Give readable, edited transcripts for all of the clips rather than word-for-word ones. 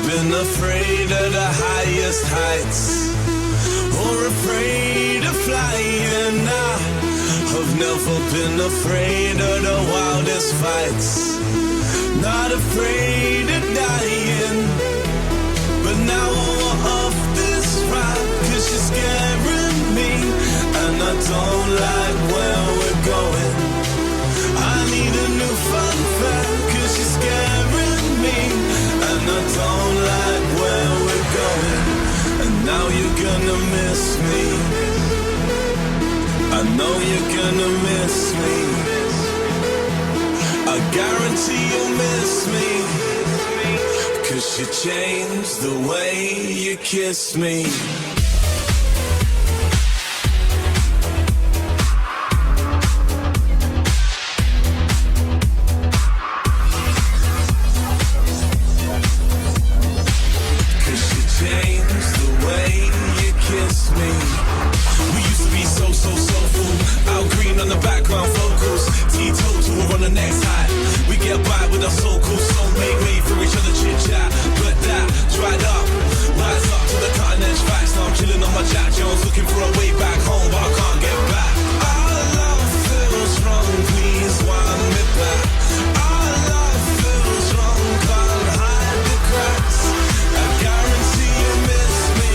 been afraid of the highest heights, or afraid of flying. I've never been afraid of the wildest fights, not afraid of dying. But now I'm off this ride, 'cause you're scaring me, and I don't like where we're going. I need a new fun fact, 'cause you're scaring me, and I don't like where we're going. And now you're gonna miss me, I know you're gonna miss me, I guarantee you'll miss me, 'cause you changed the way you kiss me. On the background vocals, teetotal, we're on the next high. We get by with our so-called soulmate, wait for each other chit-chat. But that dried up, rise up to the cutting edge facts. Now I'm chilling on my Jack Jones, looking for a way back home, but I can't get back. Our love feels wrong, please wind me back. Our love feels wrong, can't hide the cracks. I guarantee you miss me,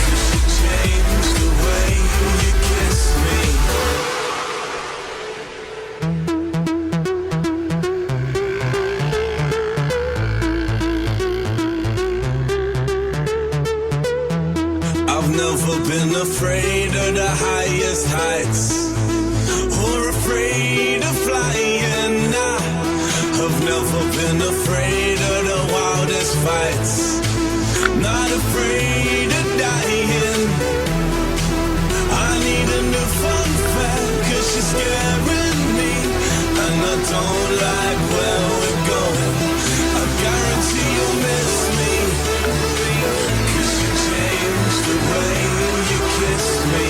'cause you changed the way you kiss me. I've never been afraid of the highest heights, or afraid of flying. I've never been afraid of the wildest fights, not afraid of dying. I need a new fun fact, 'cause you're scaring me, and I don't like where we're going. I guarantee you'll miss me, 'cause you changed the way you kiss me.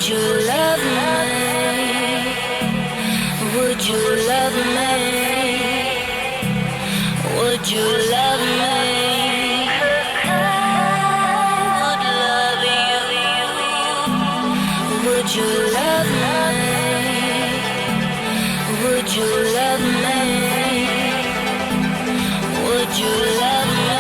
you love me? Would you love me? Would you love me? Would you love me? Would you love me? Would you love me?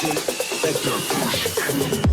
Let that push.